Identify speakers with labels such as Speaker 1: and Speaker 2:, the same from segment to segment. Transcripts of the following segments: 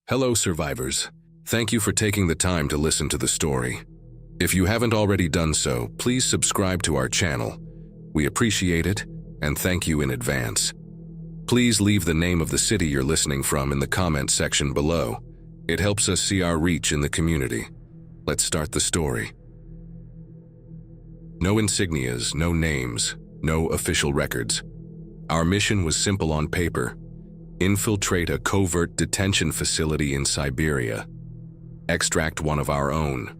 Speaker 1: Hello, survivors. Thank you for taking the time to listen to the story. If you haven't already done so, please subscribe to our channel. We appreciate it, and thank you in advance. Please leave the name of the city you're listening from in the comment section below. It helps us see our reach in the community. Let's start the story. No insignias, no names, no official records. Our mission was simple on paper: infiltrate a covert detention facility in Siberia. Extract one of our own.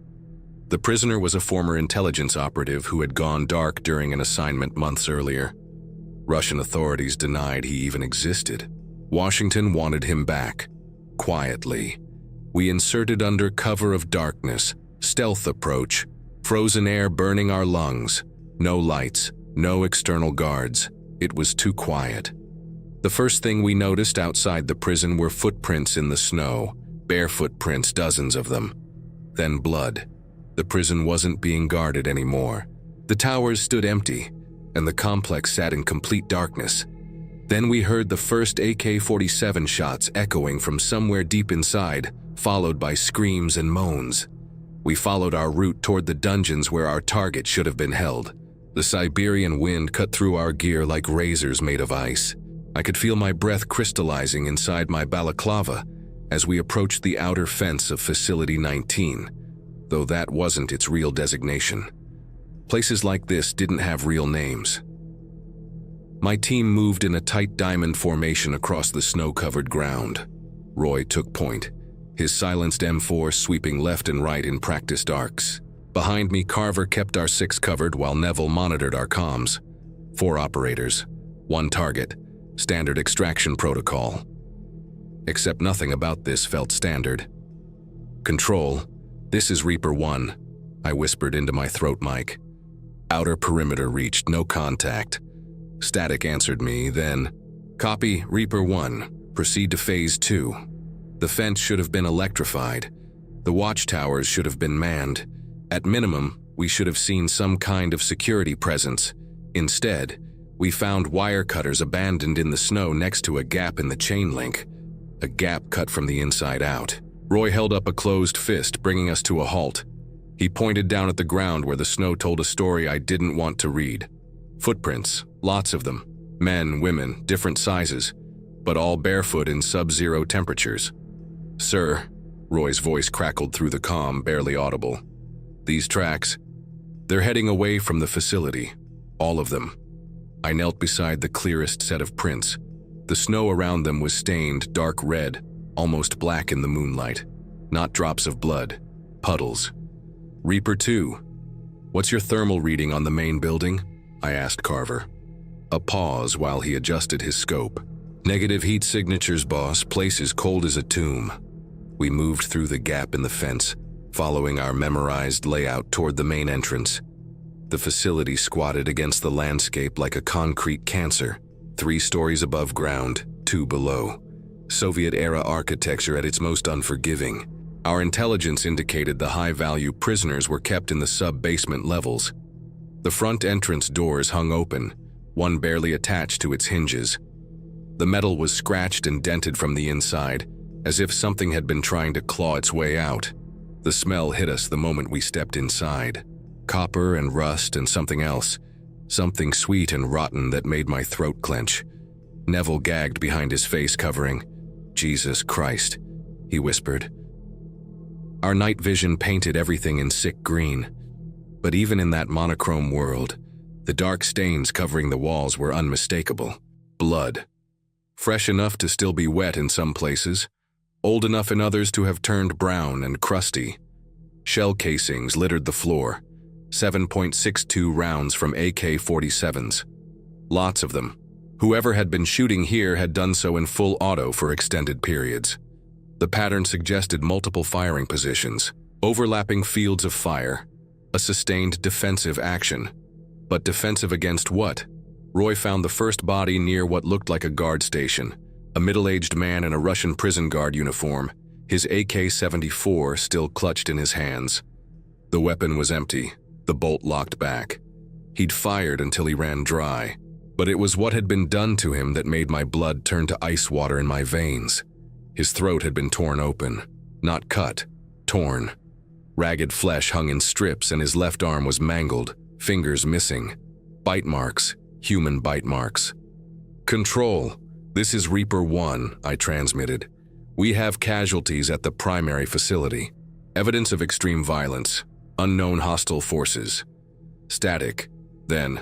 Speaker 1: The prisoner was a former intelligence operative who had gone dark during an assignment months earlier. Russian authorities denied he even existed. Washington wanted him back. Quietly. We inserted under cover of darkness, stealth approach, frozen air burning our lungs. No lights, no external guards. It was too quiet. The first thing we noticed outside the prison were footprints in the snow, bare footprints, dozens of them. Then blood. The prison wasn't being guarded anymore. The towers stood empty, and the complex sat in complete darkness. Then we heard the first AK-47 shots echoing from somewhere deep inside, followed by screams and moans. We followed our route toward the dungeons where our target should have been held. The Siberian wind cut through our gear like razors made of ice. I could feel my breath crystallizing inside my balaclava as we approached the outer fence of Facility 19, though that wasn't its real designation. Places like this didn't have real names. My team moved in a tight diamond formation across the snow-covered ground. Roy took point, his silenced M4 sweeping left and right in practiced arcs. Behind me, Carver kept our six covered while Neville monitored our comms. 4 operators, 1 target. Standard extraction protocol. Except nothing about this felt standard. Control, this is Reaper 1, I whispered into my throat mic. Outer perimeter reached, no contact. Static answered me, then, copy, Reaper 1, proceed to Phase 2. The fence should have been electrified. The watchtowers should have been manned. At minimum, we should have seen some kind of security presence. Instead, we found wire cutters abandoned in the snow next to a gap in the chain link. A gap cut from the inside out. Roy held up a closed fist, bringing us to a halt. He pointed down at the ground where the snow told a story I didn't want to read. Footprints, lots of them. Men, women, different sizes, but all barefoot in sub-zero temperatures. Sir, Roy's voice crackled through the comm, barely audible. These tracks, they're heading away from the facility. All of them. I knelt beside the clearest set of prints. The snow around them was stained dark red, almost black in the moonlight. Not drops of blood, puddles. Reaper 2, what's your thermal reading on the main building? I asked Carver. A pause while he adjusted his scope. Negative heat signatures, boss, place is cold as a tomb. We moved through the gap in the fence, following our memorized layout toward the main entrance. The facility squatted against the landscape like a concrete cancer, 3 stories above ground, 2 below. Soviet-era architecture at its most unforgiving. Our intelligence indicated the high-value prisoners were kept in the sub-basement levels. The front entrance doors hung open, one barely attached to its hinges. The metal was scratched and dented from the inside, as if something had been trying to claw its way out. The smell hit us the moment we stepped inside. Copper and rust and something else. Something sweet and rotten that made my throat clench. Neville gagged behind his face covering. Jesus Christ, he whispered. Our night vision painted everything in sick green. But even in that monochrome world, the dark stains covering the walls were unmistakable. Blood. Fresh enough to still be wet in some places. Old enough in others to have turned brown and crusty. Shell casings littered the floor. 7.62 rounds from AK-47s. Lots of them. Whoever had been shooting here had done so in full auto for extended periods. The pattern suggested multiple firing positions, overlapping fields of fire, a sustained defensive action. But defensive against what? Roy found the first body near what looked like a guard station, a middle-aged man in a Russian prison guard uniform, his AK-74 still clutched in his hands. The weapon was empty. The bolt locked back. He'd fired until he ran dry, but it was what had been done to him that made my blood turn to ice water in my veins. His throat had been torn open, not cut, torn. Ragged flesh hung in strips and his left arm was mangled, fingers missing. Bite marks, human bite marks. "Control, this is Reaper 1, I transmitted. We have casualties at the primary facility. Evidence of extreme violence, unknown hostile forces. Static, then.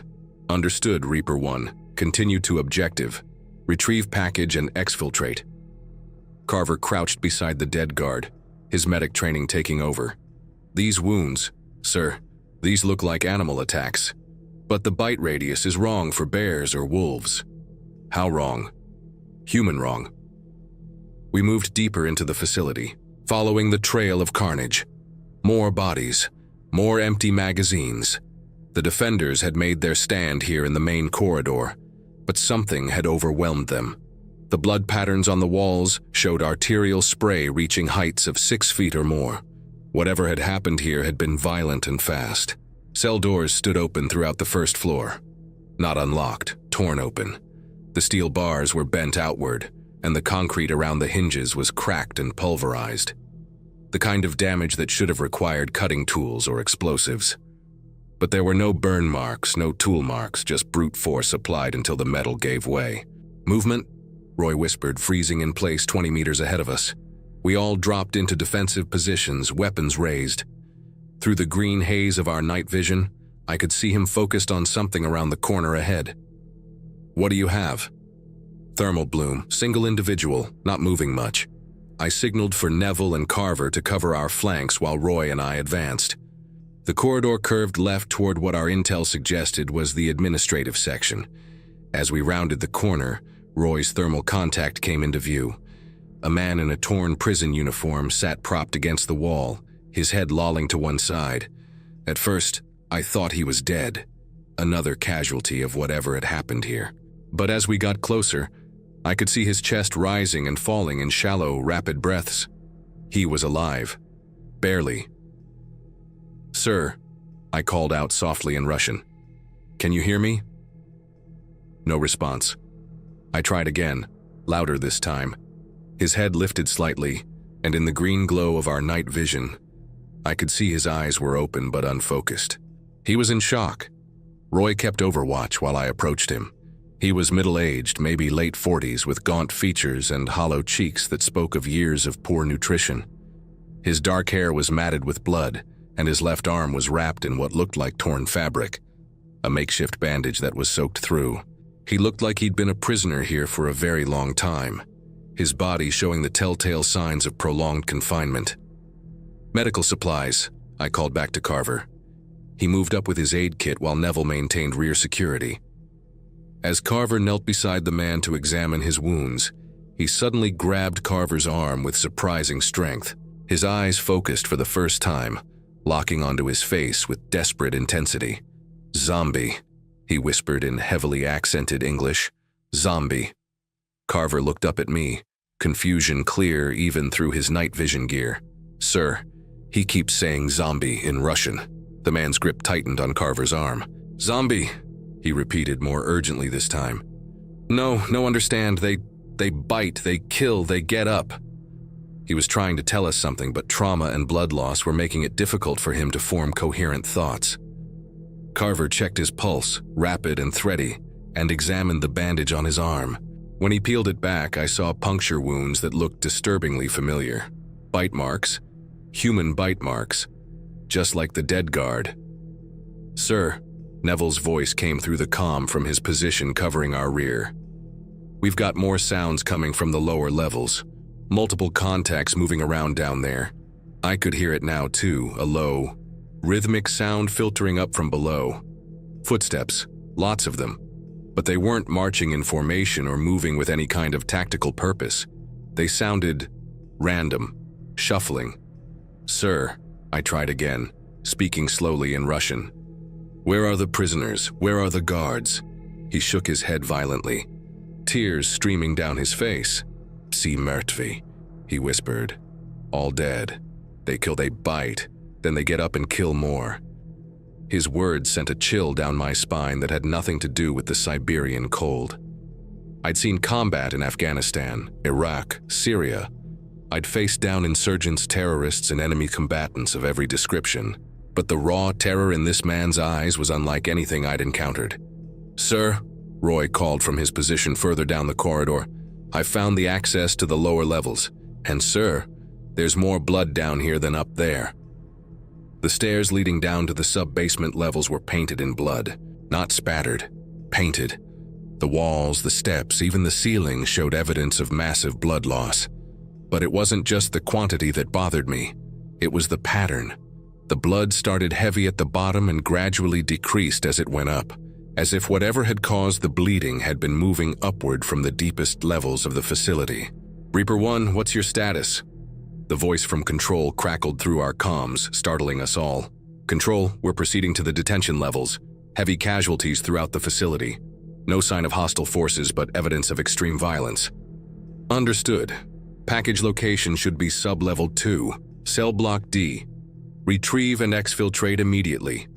Speaker 1: Understood, Reaper 1. Continue to objective. Retrieve package and exfiltrate." Carver crouched beside the dead guard, his medic training taking over. "These wounds, sir, these look like animal attacks. But the bite radius is wrong for bears or wolves." "How wrong?" "Human wrong." We moved deeper into the facility, following the trail of carnage. More bodies, more empty magazines. The defenders had made their stand here in the main corridor, but something had overwhelmed them. The blood patterns on the walls showed arterial spray reaching heights of 6 feet or more. Whatever had happened here had been violent and fast. Cell doors stood open throughout the first floor. Not unlocked, torn open. The steel bars were bent outward, and the concrete around the hinges was cracked and pulverized. The kind of damage that should have required cutting tools or explosives. But there were no burn marks, no tool marks, just brute force applied until the metal gave way. "Movement?" Roy whispered, freezing in place 20 meters ahead of us. We all dropped into defensive positions, weapons raised. Through the green haze of our night vision, I could see him focused on something around the corner ahead. "What do you have?" "Thermal bloom, single individual, not moving much." I signaled for Neville and Carver to cover our flanks while Roy and I advanced. The corridor curved left toward what our intel suggested was the administrative section. As we rounded the corner, Roy's thermal contact came into view. A man in a torn prison uniform sat propped against the wall, his head lolling to one side. At first, I thought he was dead, another casualty of whatever had happened here. But as we got closer, I could see his chest rising and falling in shallow, rapid breaths. He was alive. Barely. "Sir," I called out softly in Russian. "Can you hear me?" No response. I tried again, louder this time. His head lifted slightly, and in the green glow of our night vision, I could see his eyes were open but unfocused. He was in shock. Roy kept overwatch while I approached him. He was middle-aged, maybe late 40s, with gaunt features and hollow cheeks that spoke of years of poor nutrition. His dark hair was matted with blood, and his left arm was wrapped in what looked like torn fabric, a makeshift bandage that was soaked through. He looked like he'd been a prisoner here for a very long time, his body showing the telltale signs of prolonged confinement. "Medical supplies," I called back to Carver. He moved up with his aid kit while Neville maintained rear security. As Carver knelt beside the man to examine his wounds, he suddenly grabbed Carver's arm with surprising strength. His eyes focused for the first time, locking onto his face with desperate intensity. "Zombie," he whispered in heavily accented English. "Zombie." Carver looked up at me, confusion clear even through his night vision gear. "Sir, he keeps saying zombie in Russian." The man's grip tightened on Carver's arm. "Zombie," he repeated more urgently this time. No, understand. They bite, they kill, they get up." He was trying to tell us something, but trauma and blood loss were making it difficult for him to form coherent thoughts. Carver checked his pulse, rapid and thready, and examined the bandage on his arm. When he peeled it back, I saw puncture wounds that looked disturbingly familiar. Bite marks, human bite marks, just like the dead guard. "Sir," Neville's voice came through the comm from his position covering our rear. "We've got more sounds coming from the lower levels. Multiple contacts moving around down there. I could hear it now too, a low, rhythmic sound filtering up from below. Footsteps, lots of them. But they weren't marching in formation or moving with any kind of tactical purpose. They sounded random, shuffling. "Sir," I tried again, speaking slowly in Russian. "Where are the prisoners? Where are the guards?" He shook his head violently, tears streaming down his face. "Psi mертвы," he whispered. "All dead. They kill, they bite, then they get up and kill more." His words sent a chill down my spine that had nothing to do with the Siberian cold. I'd seen combat in Afghanistan, Iraq, Syria, I'd faced down insurgents, terrorists, and enemy combatants of every description, but the raw terror in this man's eyes was unlike anything I'd encountered. "Sir," Roy called from his position further down the corridor, "I've found the access to the lower levels, and sir, there's more blood down here than up there." The stairs leading down to the sub-basement levels were painted in blood, not spattered, painted. The walls, the steps, even the ceiling showed evidence of massive blood loss. But it wasn't just the quantity that bothered me. It was the pattern. The blood started heavy at the bottom and gradually decreased as it went up, as if whatever had caused the bleeding had been moving upward from the deepest levels of the facility. "Reaper 1, what's your status?" The voice from Control crackled through our comms, startling us all. "Control, we're proceeding to the detention levels. Heavy casualties throughout the facility. No sign of hostile forces, but evidence of extreme violence." "Understood. Package location should be sub-level 2, cell block D. Retrieve and exfiltrate immediately."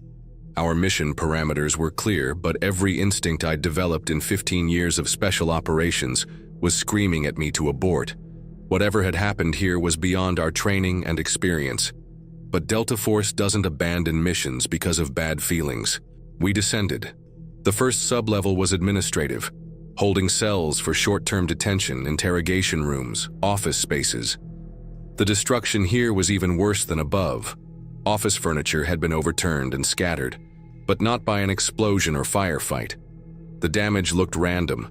Speaker 1: Our mission parameters were clear, but every instinct I'd developed in 15 years of special operations was screaming at me to abort. Whatever had happened here was beyond our training and experience. But Delta Force doesn't abandon missions because of bad feelings. We descended. The first sub-level was administrative, holding cells for short-term detention, interrogation rooms, office spaces. The destruction here was even worse than above. Office furniture had been overturned and scattered, but not by an explosion or firefight. The damage looked random,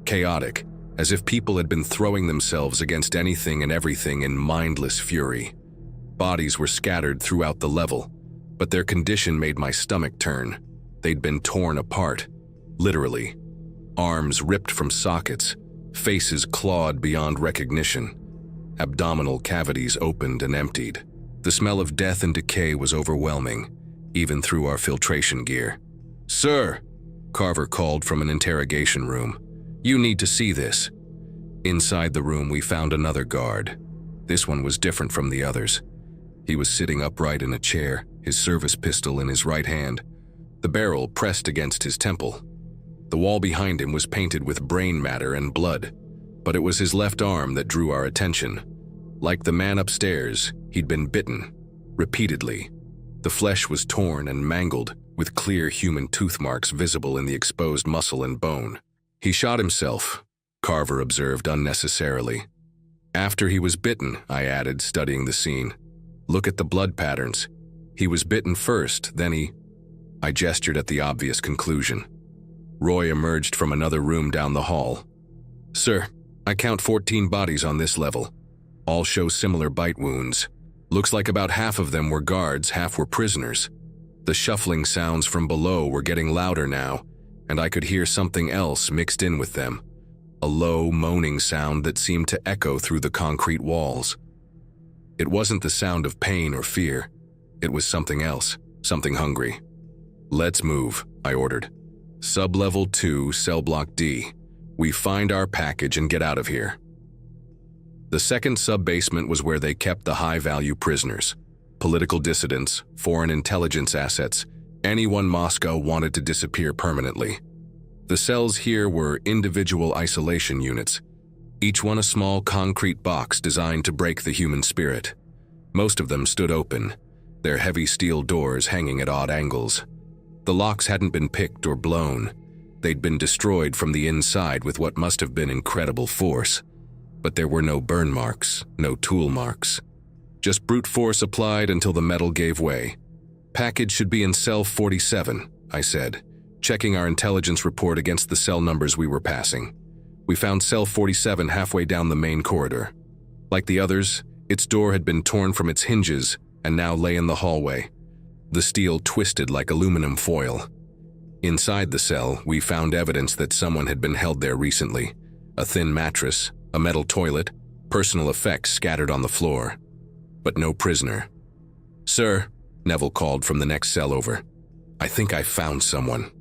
Speaker 1: chaotic, as if people had been throwing themselves against anything and everything in mindless fury. Bodies were scattered throughout the level, but their condition made my stomach turn. They'd been torn apart, literally. Arms ripped from sockets, faces clawed beyond recognition. Abdominal cavities opened and emptied. The smell of death and decay was overwhelming, even through our filtration gear. "Sir," Carver called from an interrogation room, "you need to see this." Inside the room, we found another guard. This one was different from the others. He was sitting upright in a chair, his service pistol in his right hand, the barrel pressed against his temple. The wall behind him was painted with brain matter and blood, but it was his left arm that drew our attention. Like the man upstairs, he'd been bitten, repeatedly. The flesh was torn and mangled, with clear human tooth marks visible in the exposed muscle and bone. "He shot himself," Carver observed unnecessarily. "After he was bitten," I added, studying the scene. "Look at the blood patterns. He was bitten first, then he—" I gestured at the obvious conclusion. Roy emerged from another room down the hall. "Sir, I count 14 bodies on this level. All show similar bite wounds. Looks like about half of them were guards, half were prisoners. The shuffling sounds from below were getting louder now, and I could hear something else mixed in with them. A low, moaning sound that seemed to echo through the concrete walls. It wasn't the sound of pain or fear. It was something else, something hungry. "Let's move," I ordered. "Sub-level 2, cell block D. We find our package and get out of here." The second sub-basement was where they kept the high-value prisoners. Political dissidents, foreign intelligence assets, anyone Moscow wanted to disappear permanently. The cells here were individual isolation units, each one a small concrete box designed to break the human spirit. Most of them stood open, their heavy steel doors hanging at odd angles. The locks hadn't been picked or blown. They'd been destroyed from the inside with what must have been incredible force. But there were no burn marks, no tool marks. Just brute force applied until the metal gave way. "Package should be in cell 47, I said, checking our intelligence report against the cell numbers we were passing. We found cell 47 halfway down the main corridor. Like the others, its door had been torn from its hinges and now lay in the hallway. The steel twisted like aluminum foil. Inside the cell, we found evidence that someone had been held there recently. A thin mattress, a metal toilet, personal effects scattered on the floor. But no prisoner. "Sir," Neville called from the next cell over. "I think I found someone."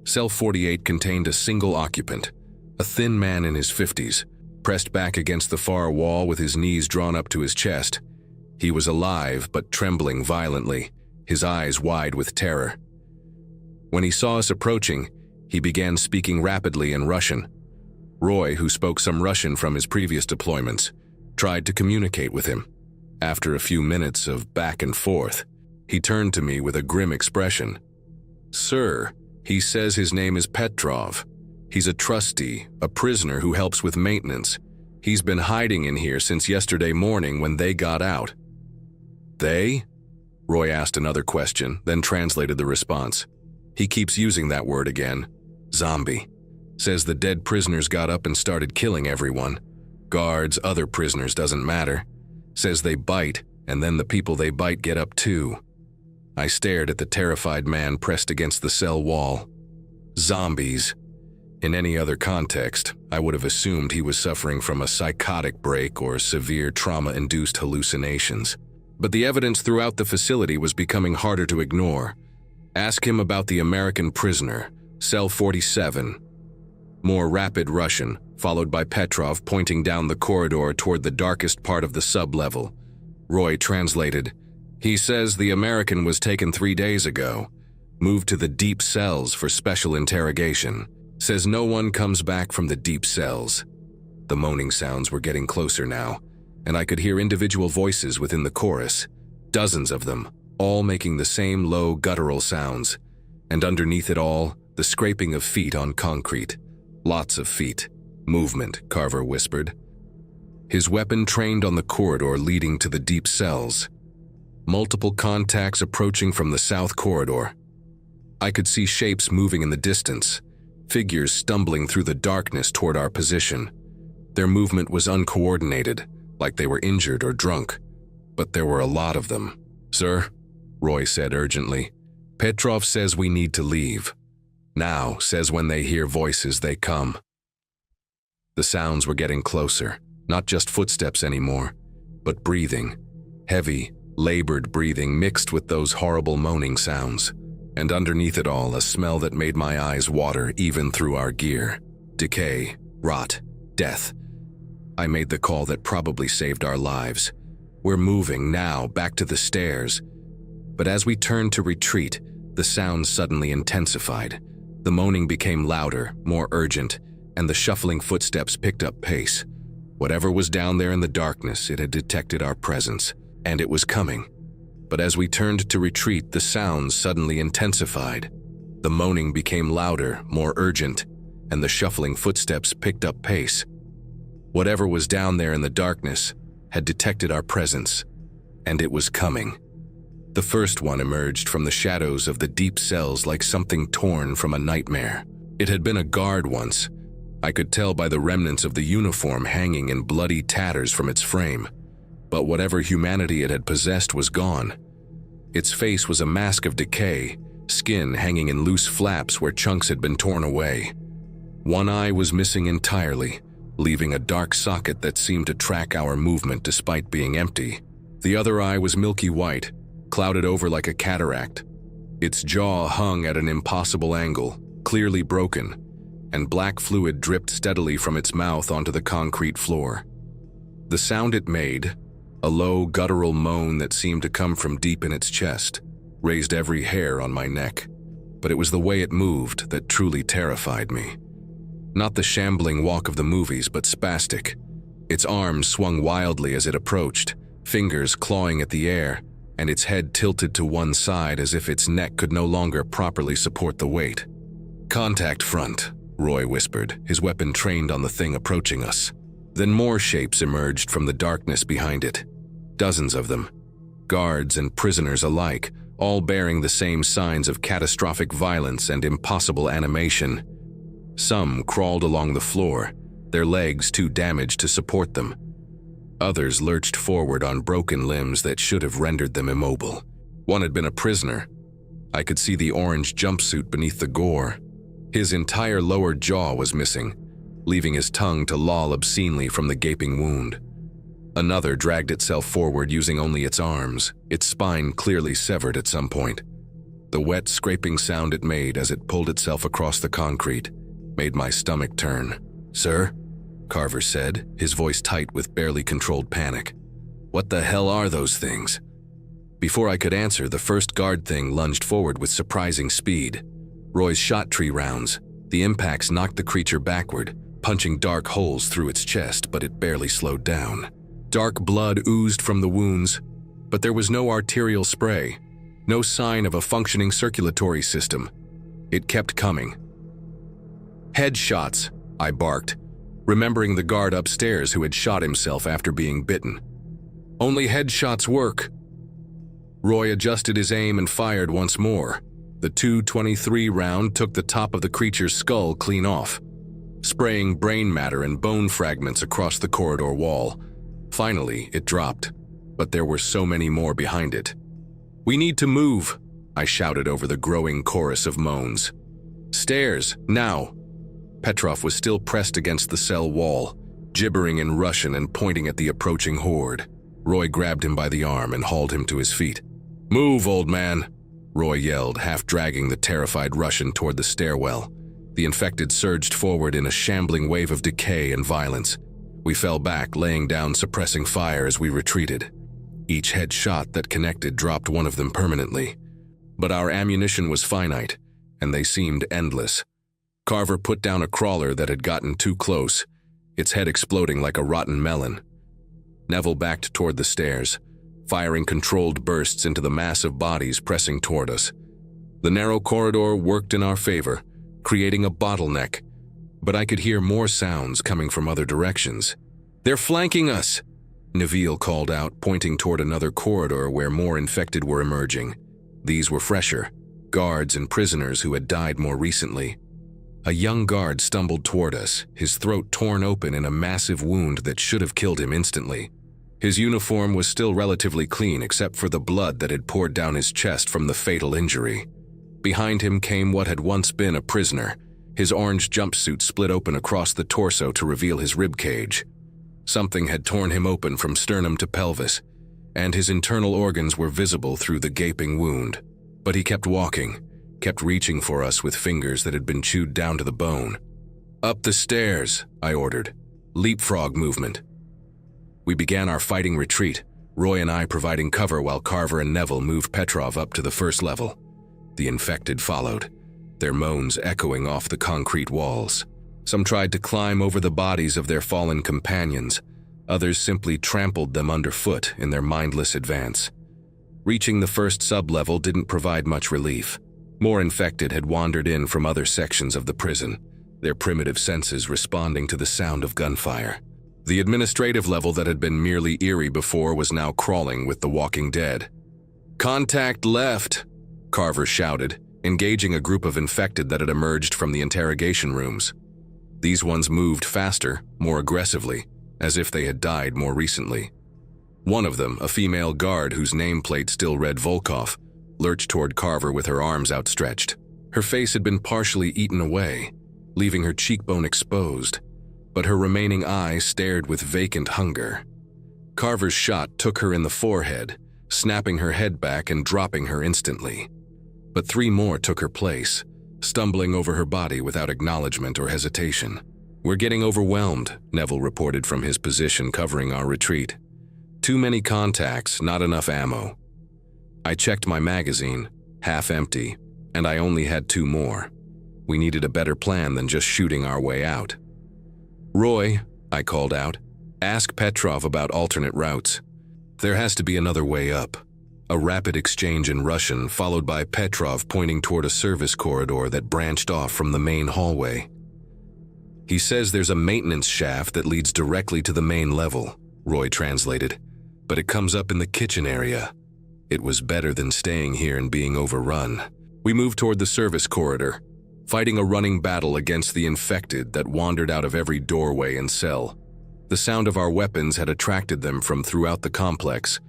Speaker 1: Cell 48 contained a single occupant, a thin man in his 50s, pressed back against the far wall with his knees drawn up to his chest. He was alive but trembling violently, his eyes wide with terror. When he saw us approaching, he began speaking rapidly in Russian. Roy, who spoke some Russian from his previous deployments, tried to communicate with him. After a few minutes of back and forth, he turned to me with a grim expression. "Sir, he says his name is Petrov. He's a trustee, a prisoner who helps with maintenance. He's been hiding in here since yesterday morning when they got out." "They?" Roy asked another question, then translated the response. He keeps using that word again. "Zombie." Says the dead prisoners got up and started killing everyone. Guards, other prisoners, doesn't matter. Says they bite, and then the people they bite get up too. I stared at the terrified man pressed against the cell wall. Zombies. In any other context, I would have assumed he was suffering from a psychotic break or severe trauma-induced hallucinations. But the evidence throughout the facility was becoming harder to ignore. Ask him about the American prisoner, cell 47. More rapid Russian, followed by Petrov pointing down the corridor toward the darkest part of the sub-level. Roy translated, "He says the American was taken 3 days ago, moved to the deep cells for special interrogation. Says no one comes back from the deep cells." The moaning sounds were getting closer now, and I could hear individual voices within the chorus, dozens of them, all making the same low guttural sounds, and underneath it all, the scraping of feet on concrete. Lots of feet. "Movement," Carver whispered. His weapon trained on the corridor leading to the deep cells. Multiple contacts approaching from the south corridor. I could see shapes moving in the distance, figures stumbling through the darkness toward our position. Their movement was uncoordinated, like they were injured or drunk, but there were a lot of them. "Sir," Roy said urgently, "Petrov says we need to leave. Now, says when they hear voices, they come." The sounds were getting closer, not just footsteps anymore, but breathing. Heavy, labored breathing mixed with those horrible moaning sounds. And underneath it all, a smell that made my eyes water even through our gear. Decay, rot, death. I made the call that probably saved our lives. We're moving now, back to the stairs. But as we turned to retreat, the sounds suddenly intensified. The moaning became louder, more urgent, and the shuffling footsteps picked up pace. Whatever was down there in the darkness, it had detected our presence, and it was coming. But as we turned to retreat, the sounds suddenly intensified. The moaning became louder, more urgent, and the shuffling footsteps picked up pace. Whatever was down there in the darkness had detected our presence, and it was coming. The first one emerged from the shadows of the deep cells like something torn from a nightmare. It had been a guard once. I could tell by the remnants of the uniform hanging in bloody tatters from its frame. But whatever humanity it had possessed was gone. Its face was a mask of decay, skin hanging in loose flaps where chunks had been torn away. One eye was missing entirely, leaving a dark socket that seemed to track our movement despite being empty. The other eye was milky white, clouded over like a cataract. Its jaw hung at an impossible angle, clearly broken, and black fluid dripped steadily from its mouth onto the concrete floor. The sound it made, a low, guttural moan that seemed to come from deep in its chest, raised every hair on my neck. But it was the way it moved that truly terrified me. Not the shambling walk of the movies, but spastic. Its arms swung wildly as it approached, fingers clawing at the air, and its head tilted to one side as if its neck could no longer properly support the weight. "Contact front," Roy whispered, his weapon trained on the thing approaching us. Then more shapes emerged from the darkness behind it. Dozens of them. Guards and prisoners alike, all bearing the same signs of catastrophic violence and impossible animation. Some crawled along the floor, their legs too damaged to support them. Others lurched forward on broken limbs that should have rendered them immobile. One had been a prisoner. I could see the orange jumpsuit beneath the gore. His entire lower jaw was missing, leaving his tongue to loll obscenely from the gaping wound. Another dragged itself forward using only its arms, its spine clearly severed at some point. The wet scraping sound it made as it pulled itself across the concrete made my stomach turn. "Sir?" Carver said, his voice tight with barely controlled panic. "What the hell are those things?" Before I could answer, the first guard thing lunged forward with surprising speed. Roy's shot tree rounds. The impacts knocked the creature backward, punching dark holes through its chest, but it barely slowed down. Dark blood oozed from the wounds, but there was no arterial spray, no sign of a functioning circulatory system. It kept coming. "Headshots," I barked, remembering the guard upstairs who had shot himself after being bitten. "Only headshots work." Roy adjusted his aim and fired once more. The .223 round took the top of the creature's skull clean off, spraying brain matter and bone fragments across the corridor wall. Finally, it dropped, but there were so many more behind it. "We need to move," I shouted over the growing chorus of moans. "Stairs, now!" Petrov was still pressed against the cell wall, gibbering in Russian and pointing at the approaching horde. Roy grabbed him by the arm and hauled him to his feet. "Move, old man," Roy yelled, half dragging the terrified Russian toward the stairwell. The infected surged forward in a shambling wave of decay and violence. We fell back, laying down suppressing fire as we retreated. Each headshot that connected dropped one of them permanently. But our ammunition was finite, and they seemed endless. Carver put down a crawler that had gotten too close, its head exploding like a rotten melon. Neville backed toward the stairs, firing controlled bursts into the mass of bodies pressing toward us. The narrow corridor worked in our favor, creating a bottleneck, but I could hear more sounds coming from other directions. "They're flanking us," Neville called out, pointing toward another corridor where more infected were emerging. These were fresher, guards and prisoners who had died more recently. A young guard stumbled toward us, his throat torn open in a massive wound that should have killed him instantly. His uniform was still relatively clean except for the blood that had poured down his chest from the fatal injury. Behind him came what had once been a prisoner, his orange jumpsuit split open across the torso to reveal his ribcage. Something had torn him open from sternum to pelvis, and his internal organs were visible through the gaping wound. But he kept walking, kept reaching for us with fingers that had been chewed down to the bone. "Up the stairs," I ordered. "Leapfrog movement." We began our fighting retreat, Roy and I providing cover while Carver and Neville moved Petrov up to the first level. The infected followed, their moans echoing off the concrete walls. Some tried to climb over the bodies of their fallen companions, others simply trampled them underfoot in their mindless advance. Reaching the first sub-level didn't provide much relief. More infected had wandered in from other sections of the prison, their primitive senses responding to the sound of gunfire. The administrative level that had been merely eerie before was now crawling with the walking dead. "Contact left," Carver shouted, engaging a group of infected that had emerged from the interrogation rooms. These ones moved faster, more aggressively, as if they had died more recently. One of them, a female guard whose nameplate still read Volkov, lurched toward Carver with her arms outstretched. Her face had been partially eaten away, leaving her cheekbone exposed, but her remaining eye stared with vacant hunger. Carver's shot took her in the forehead, snapping her head back and dropping her instantly. But three more took her place, stumbling over her body without acknowledgement or hesitation. "We're getting overwhelmed," Neville reported from his position covering our retreat. "Too many contacts, not enough ammo." I checked my magazine, half empty, and I only had 2 more. We needed a better plan than just shooting our way out. "Roy," I called out, "ask Petrov about alternate routes. There has to be another way up." A rapid exchange in Russian, followed by Petrov pointing toward a service corridor that branched off from the main hallway. "He says there's a maintenance shaft that leads directly to the main level," Roy translated, "but it comes up in the kitchen area. It was better than staying here and being overrun." We moved toward the service corridor, fighting a running battle against the infected that wandered out of every doorway and cell. The sound of our weapons had attracted them from throughout the complex,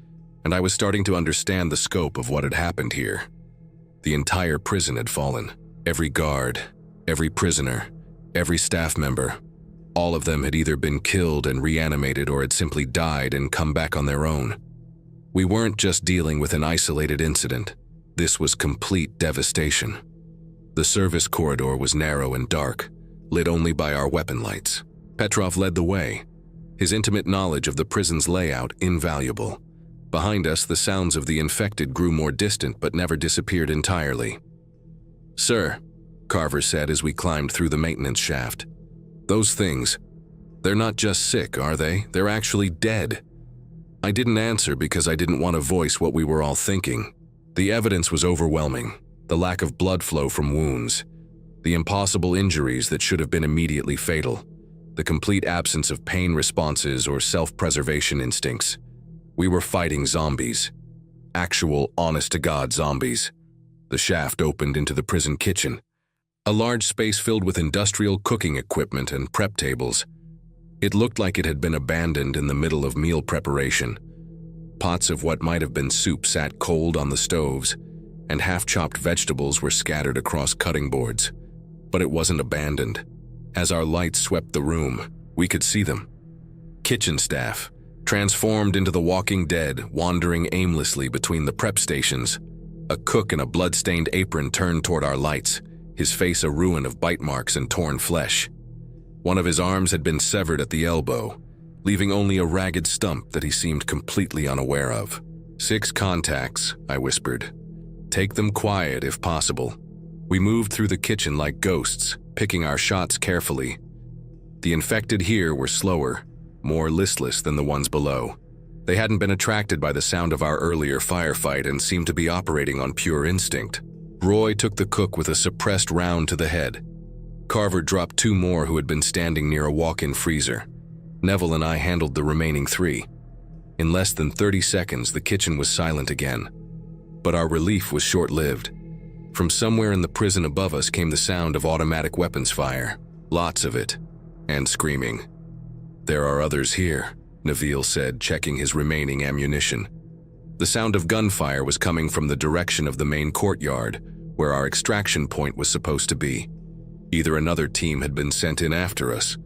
Speaker 1: and I was starting to understand the scope of what had happened here. The entire prison had fallen. Every guard, every prisoner, every staff member, all of them had either been killed and reanimated or had simply died and come back on their own. We weren't just dealing with an isolated incident. This was complete devastation. The service corridor was narrow and dark, lit only by our weapon lights. Petrov led the way, his intimate knowledge of the prison's layout invaluable. Behind us, the sounds of the infected grew more distant but never disappeared entirely. "Sir," Carver said as we climbed through the maintenance shaft, "those things, they're not just sick, are they? They're actually dead. I didn't answer because I didn't want to voice what we were all thinking. The evidence was overwhelming. The lack of blood flow from wounds, the impossible injuries that should have been immediately fatal, the complete absence of pain responses or self-preservation instincts. We were fighting zombies. Actual, honest-to-God zombies. The shaft opened into the prison kitchen, a large space filled with industrial cooking equipment and prep tables. It looked like it had been abandoned in the middle of meal preparation. Pots of what might have been soup sat cold on the stoves, and half-chopped vegetables were scattered across cutting boards. But it wasn't abandoned. As our lights swept the room, we could see them. Kitchen staff, transformed into the walking dead, wandering aimlessly between the prep stations. A cook in a blood-stained apron turned toward our lights, his face a ruin of bite marks and torn flesh. One of his arms had been severed at the elbow, leaving only a ragged stump that he seemed completely unaware of. 6 contacts, I whispered. Take them quiet if possible. We moved through the kitchen like ghosts, picking our shots carefully. The infected here were slower, more listless than the ones below. They hadn't been attracted by the sound of our earlier firefight and seemed to be operating on pure instinct. Roy took the cook with a suppressed round to the head. Carver dropped 2 more who had been standing near a walk-in freezer. Neville and I handled the remaining 3. In less than 30 seconds, the kitchen was silent again. But our relief was short-lived. From somewhere in the prison above us came the sound of automatic weapons fire. Lots of it. And screaming. There are others here, Neville said, checking his remaining ammunition. The sound of gunfire was coming from the direction of the main courtyard, where our extraction point was supposed to be. Either another team had been sent in after us,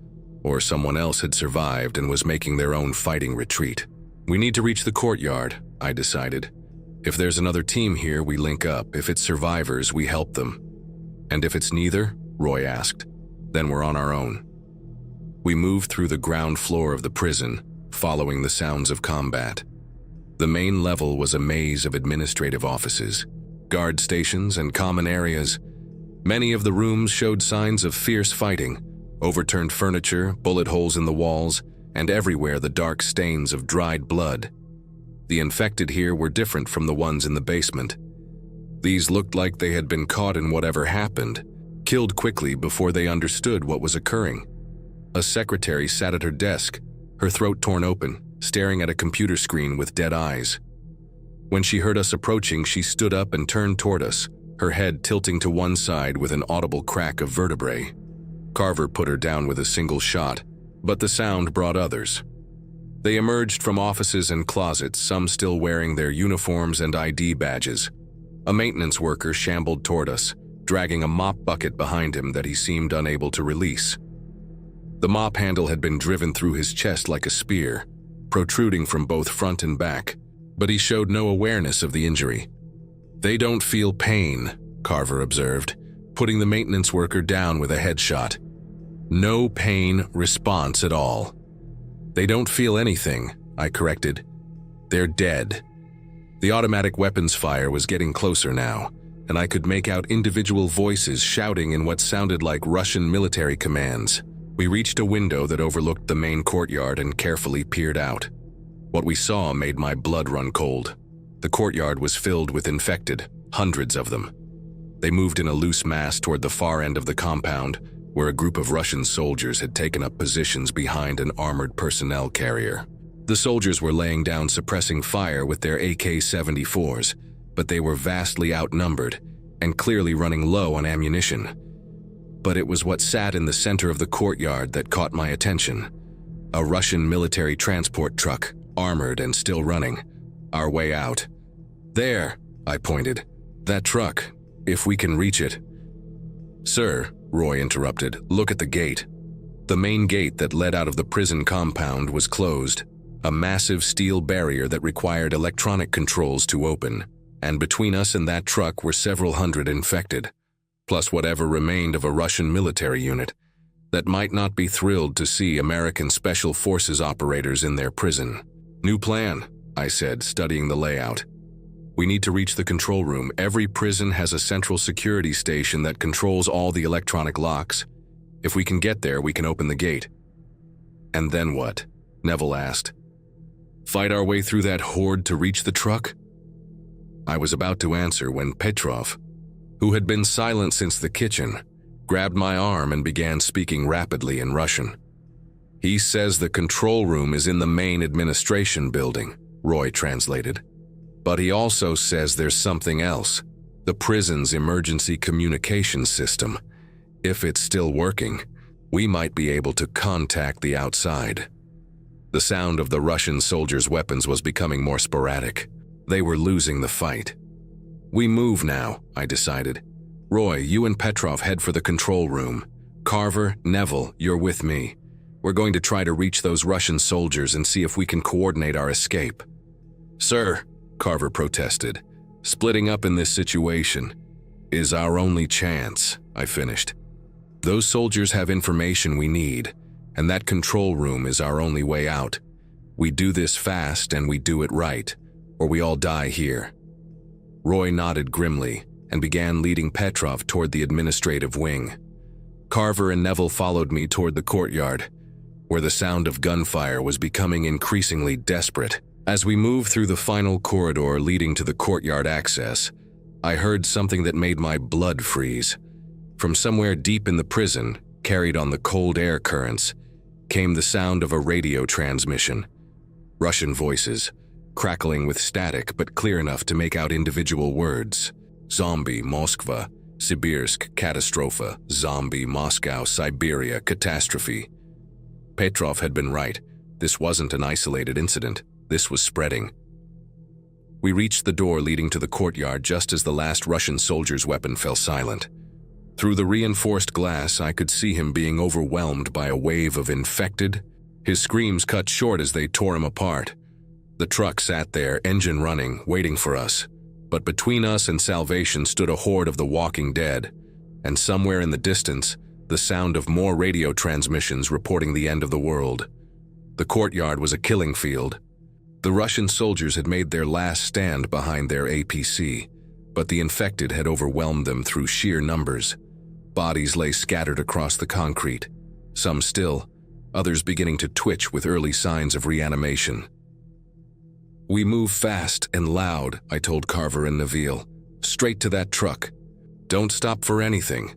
Speaker 1: or someone else had survived and was making their own fighting retreat. We need to reach the courtyard, I decided. If there's another team here, we link up. If it's survivors, we help them. And if it's neither, Roy asked, then we're on our own. We moved through the ground floor of the prison, following the sounds of combat. The main level was a maze of administrative offices, guard stations, and common areas. Many of the rooms showed signs of fierce fighting, overturned furniture, bullet holes in the walls, and everywhere the dark stains of dried blood. The infected here were different from the ones in the basement. These looked like they had been caught in whatever happened, killed quickly before they understood what was occurring. A secretary sat at her desk, her throat torn open, staring at a computer screen with dead eyes. When she heard us approaching, she stood up and turned toward us, her head tilting to one side with an audible crack of vertebrae. Carver put her down with a single shot, but the sound brought others. They emerged from offices and closets, some still wearing their uniforms and ID badges. A maintenance worker shambled toward us, dragging a mop bucket behind him that he seemed unable to release. The mop handle had been driven through his chest like a spear, protruding from both front and back, but he showed no awareness of the injury. "They don't feel pain," Carver observed, putting the maintenance worker down with a headshot. "No pain response at all." "They don't feel anything," I corrected. "They're dead." The automatic weapons fire was getting closer now, and I could make out individual voices shouting in what sounded like Russian military commands. We reached a window that overlooked the main courtyard and carefully peered out. What we saw made my blood run cold. The courtyard was filled with infected, hundreds of them. They moved in a loose mass toward the far end of the compound, where a group of Russian soldiers had taken up positions behind an armored personnel carrier. The soldiers were laying down suppressing fire with their AK-74s, but they were vastly outnumbered and clearly running low on ammunition. But it was what sat in the center of the courtyard that caught my attention. A Russian military transport truck, armored and still running. Our way out. "There," I pointed. "That truck, if we can reach it." "Sir," Roy interrupted, "look at the gate." The main gate that led out of the prison compound was closed, a massive steel barrier that required electronic controls to open, and between us and that truck were several hundred infected, plus whatever remained of a Russian military unit that might not be thrilled to see American Special Forces operators in their prison. "New plan," I said, studying the layout. "We need to reach the control room. Every prison has a central security station that controls all the electronic locks. If we can get there, we can open the gate." "And then what?" Neville asked. Fight our way through that horde to reach the truck? I was about to answer when Petrov, who had been silent since the kitchen, grabbed my arm and began speaking rapidly in Russian. He says the control room is in the main administration building, Roy translated. But he also says there's something else, the prison's emergency communication system. If it's still working, we might be able to contact the outside. The sound of the Russian soldiers' weapons was becoming more sporadic. They were losing the fight. We move now, I decided. Roy, you and Petrov head for the control room. Carver, Neville, you're with me. We're going to try to reach those Russian soldiers and see if we can coordinate our escape. Sir, Carver protested, splitting up in this situation is our only chance, I finished. Those soldiers have information we need, and that control room is our only way out. We do this fast and we do it right, or we all die here. Roy nodded grimly and began leading Petrov toward the administrative wing. Carver and Neville followed me toward the courtyard, where the sound of gunfire was becoming increasingly desperate. As we moved through the final corridor leading to the courtyard access, I heard something that made my blood freeze. From somewhere deep in the prison, carried on the cold air currents, came the sound of a radio transmission. Russian voices, crackling with static but clear enough to make out individual words. Zombie, Moskva, Sibirsk, Catastrophe, Zombie, Moscow, Siberia, Catastrophe. Petrov had been right. This wasn't an isolated incident. This was spreading. We reached the door leading to the courtyard just as the last Russian soldier's weapon fell silent. Through the reinforced glass, I could see him being overwhelmed by a wave of infected. His screams cut short as they tore him apart. The truck sat there, engine running, waiting for us. But between us and salvation stood a horde of the walking dead, and somewhere in the distance, the sound of more radio transmissions reporting the end of the world. The courtyard was a killing field. The Russian soldiers had made their last stand behind their APC, but the infected had overwhelmed them through sheer numbers. Bodies lay scattered across the concrete, some still, others beginning to twitch with early signs of reanimation. We move fast and loud, I told Carver and Neville. Straight to that truck. Don't stop for anything.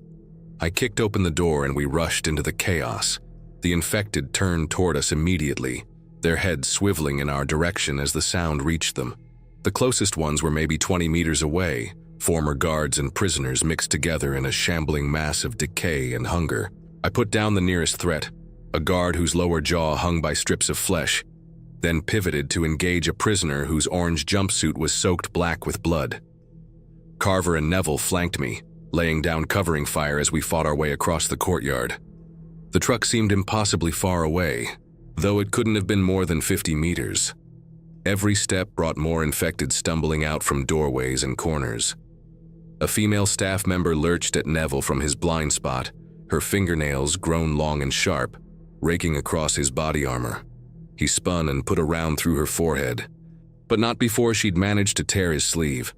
Speaker 1: I kicked open the door and we rushed into the chaos. The infected turned toward us immediately, their heads swiveling in our direction as the sound reached them. The closest ones were maybe 20 meters away, former guards and prisoners mixed together in a shambling mass of decay and hunger. I put down the nearest threat, a guard whose lower jaw hung by strips of flesh, then pivoted to engage a prisoner whose orange jumpsuit was soaked black with blood. Carver and Neville flanked me, laying down covering fire as we fought our way across the courtyard. The truck seemed impossibly far away, though it couldn't have been more than 50 meters. Every step brought more infected stumbling out from doorways and corners. A female staff member lurched at Neville from his blind spot, her fingernails grown long and sharp, raking across his body armor. He spun and put a round through her forehead, but not before she'd managed to tear his sleeve.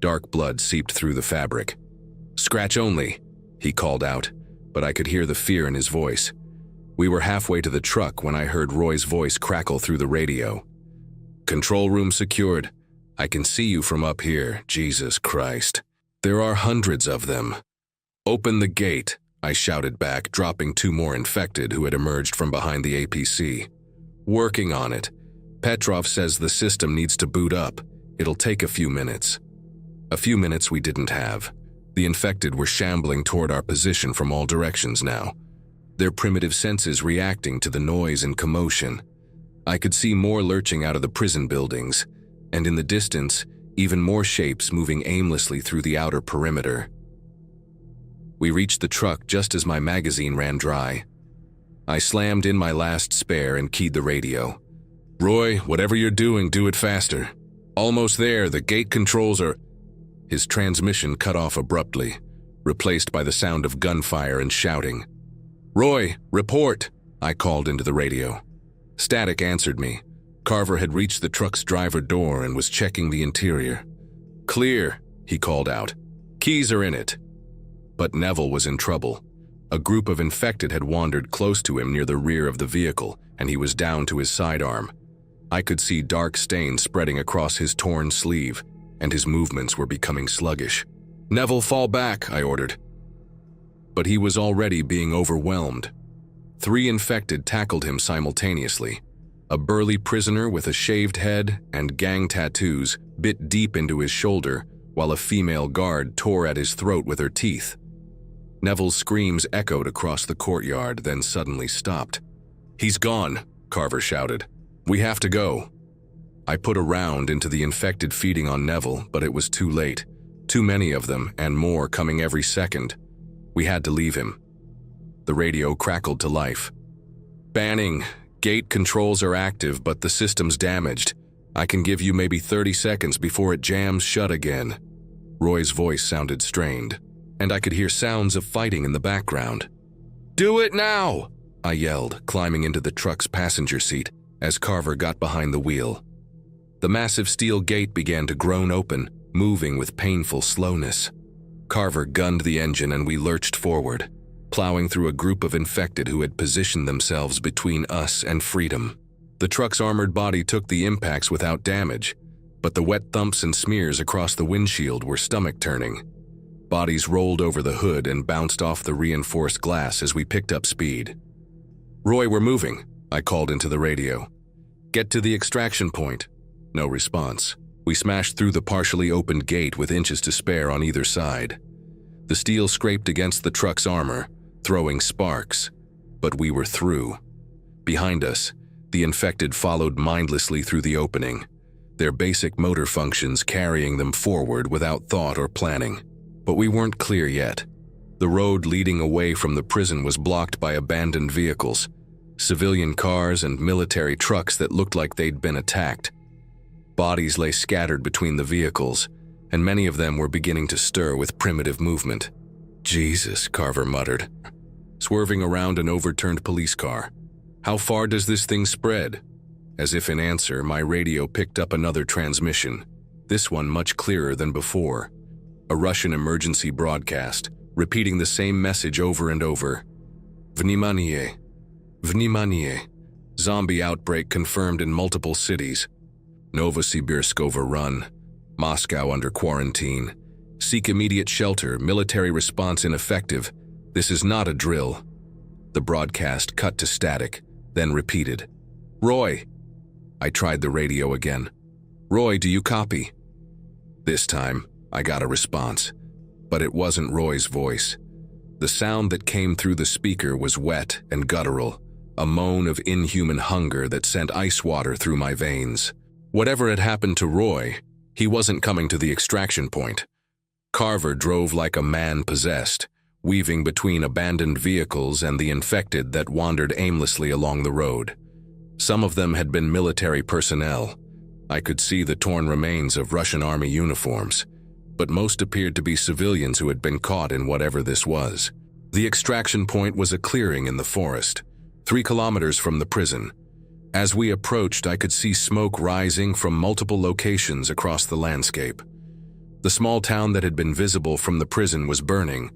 Speaker 1: Dark blood seeped through the fabric. "Scratch only," he called out, but I could hear the fear in his voice. We were halfway to the truck when I heard Roy's voice crackle through the radio. "Control room secured. I can see you from up here, Jesus Christ. There are hundreds of them. Open the gate," I shouted back, dropping 2 more infected who had emerged from behind the APC. "Working on it. Petrov says the system needs to boot up. It'll take a few minutes." A few minutes we didn't have. The infected were shambling toward our position from all directions now, their primitive senses reacting to the noise and commotion. I could see more lurching out of the prison buildings, and in the distance, even more shapes moving aimlessly through the outer perimeter. We reached the truck just as my magazine ran dry. I slammed in my last spare and keyed the radio. "Roy, whatever you're doing, do it faster. Almost there, the gate controls are—" His transmission cut off abruptly, replaced by the sound of gunfire and shouting. "Roy, report," I called into the radio. Static answered me. Carver had reached the truck's driver door and was checking the interior. "Clear," he called out. "Keys are in it." But Neville was in trouble. A group of infected had wandered close to him near the rear of the vehicle, and he was down to his sidearm. I could see dark stains spreading across his torn sleeve, and his movements were becoming sluggish. "Neville, fall back," I ordered. But he was already being overwhelmed. 3 infected tackled him simultaneously. A burly prisoner with a shaved head and gang tattoos bit deep into his shoulder, while a female guard tore at his throat with her teeth. Neville's screams echoed across the courtyard, then suddenly stopped. "He's gone," Carver shouted. "We have to go." I put a round into the infected feeding on Neville, but it was too late. Too many of them, and more coming every second. We had to leave him. The radio crackled to life. "Banning. Gate controls are active, but the system's damaged. I can give you maybe 30 seconds before it jams shut again." Roy's voice sounded strained, and I could hear sounds of fighting in the background. "Do it now!" I yelled, climbing into the truck's passenger seat as Carver got behind the wheel. The massive steel gate began to groan open, moving with painful slowness. Carver gunned the engine and we lurched forward, plowing through a group of infected who had positioned themselves between us and freedom. The truck's armored body took the impacts without damage, but the wet thumps and smears across the windshield were stomach-turning. Bodies rolled over the hood and bounced off the reinforced glass as we picked up speed. "Roy, we're moving," I called into the radio. "Get to the extraction point." No response. We smashed through the partially opened gate with inches to spare on either side. The steel scraped against the truck's armor, throwing sparks, but we were through. Behind us, the infected followed mindlessly through the opening, their basic motor functions carrying them forward without thought or planning. But we weren't clear yet. The road leading away from the prison was blocked by abandoned vehicles, civilian cars and military trucks that looked like they'd been attacked. Bodies lay scattered between the vehicles, and many of them were beginning to stir with primitive movement. "Jesus," Carver muttered, swerving around an overturned police car. "How far does this thing spread?" As if in answer, my radio picked up another transmission, this one much clearer than before. A Russian emergency broadcast, repeating the same message over and over. "Vнимание! Vнимание! Zombie outbreak confirmed in multiple cities. Novosibirsk overrun. Moscow under quarantine. Seek immediate shelter. Military response ineffective. This is not a drill." The broadcast cut to static, then repeated. "Roy!" I tried the radio again. "Roy, do you copy?" This time, I got a response, but it wasn't Roy's voice. The sound that came through the speaker was wet and guttural, a moan of inhuman hunger that sent ice water through my veins. Whatever had happened to Roy, he wasn't coming to the extraction point. Carver drove like a man possessed, weaving between abandoned vehicles and the infected that wandered aimlessly along the road. Some of them had been military personnel. I could see the torn remains of Russian army uniforms, but most appeared to be civilians who had been caught in whatever this was. The extraction point was a clearing in the forest, 3 kilometers from the prison. As we approached, I could see smoke rising from multiple locations across the landscape. The small town that had been visible from the prison was burning,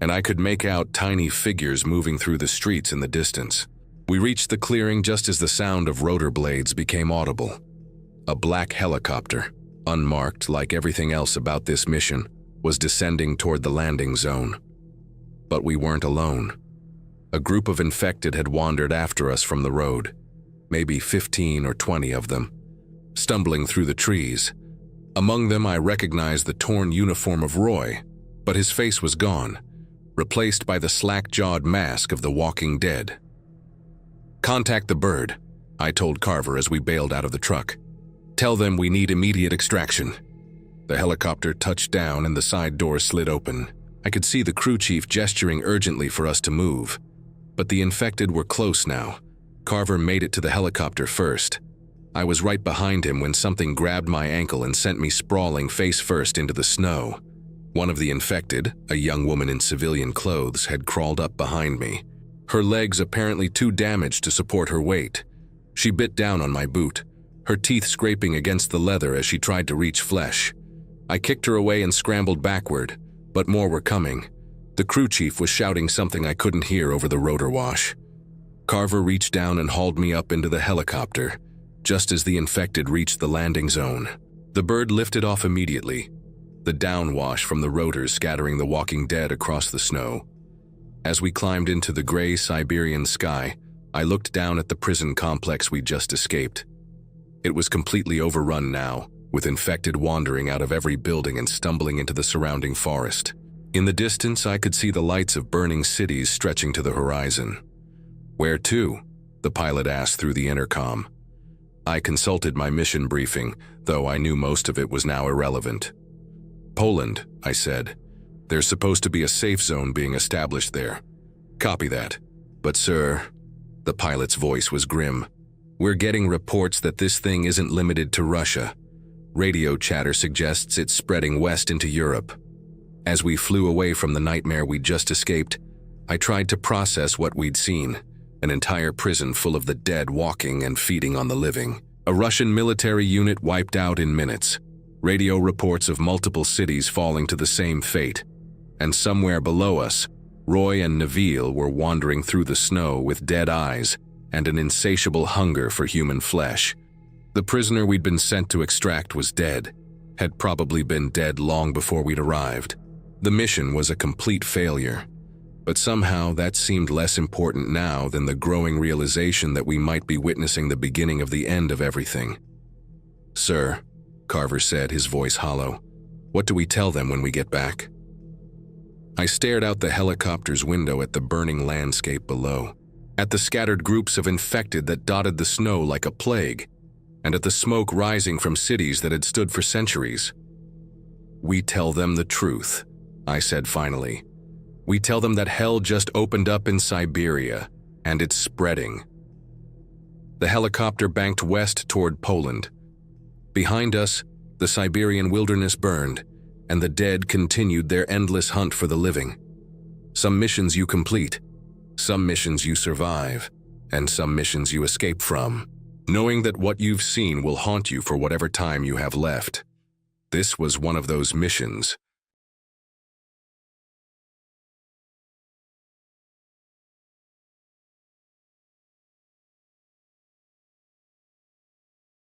Speaker 1: and I could make out tiny figures moving through the streets in the distance. We reached the clearing just as the sound of rotor blades became audible. A black helicopter, unmarked like everything else about this mission, was descending toward the landing zone. But we weren't alone. A group of infected had wandered after us from the road, maybe 15 or 20 of them, stumbling through the trees. Among them, I recognized the torn uniform of Roy, but his face was gone, replaced by the slack-jawed mask of the Walking Dead. "Contact the bird," I told Carver as we bailed out of the truck. "Tell them we need immediate extraction." The helicopter touched down and the side door slid open. I could see the crew chief gesturing urgently for us to move, but the infected were close now. Carver made it to the helicopter first. I was right behind him when something grabbed my ankle and sent me sprawling face first into the snow. One of the infected, a young woman in civilian clothes, had crawled up behind me, her legs apparently too damaged to support her weight. She bit down on my boot, her teeth scraping against the leather as she tried to reach flesh. I kicked her away and scrambled backward, but more were coming. The crew chief was shouting something I couldn't hear over the rotor wash. Carver reached down and hauled me up into the helicopter. just as the infected reached the landing zone. The bird lifted off immediately, the downwash from the rotors scattering the walking dead across the snow. As we climbed into the gray Siberian sky, I looked down at the prison complex we'd just escaped. It was completely overrun now, with infected wandering out of every building and stumbling into the surrounding forest. In the distance, I could see the lights of burning cities stretching to the horizon. "Where to?" the pilot asked through the intercom. I consulted my mission briefing, though I knew most of it was now irrelevant. "Poland," I said. "There's supposed to be a safe zone being established there." "Copy that." "But sir," the pilot's voice was grim, "we're getting reports that this thing isn't limited to Russia. Radio chatter suggests it's spreading west into Europe." As we flew away from the nightmare we'd just escaped, I tried to process what we'd seen. An entire prison full of the dead walking and feeding on the living. A Russian military unit wiped out in minutes. Radio reports of multiple cities falling to the same fate. And somewhere below us, Roy and Neville were wandering through the snow with dead eyes and an insatiable hunger for human flesh. The prisoner we'd been sent to extract was dead, had probably been dead long before we'd arrived. The mission was a complete failure. But somehow that seemed less important now than the growing realization that we might be witnessing the beginning of the end of everything. "Sir," Carver said, his voice hollow, "what do we tell them when we get back?" I stared out the helicopter's window at the burning landscape below, at the scattered groups of infected that dotted the snow like a plague, and at the smoke rising from cities that had stood for centuries. "We tell them the truth," I said finally. "We tell them that hell just opened up in Siberia, and it's spreading." The helicopter banked west toward Poland. Behind us, the Siberian wilderness burned, and the dead continued their endless hunt for the living. Some missions you complete, some missions you survive, and some missions you escape from, knowing that what you've seen will haunt you for whatever time you have left. This was one of those missions.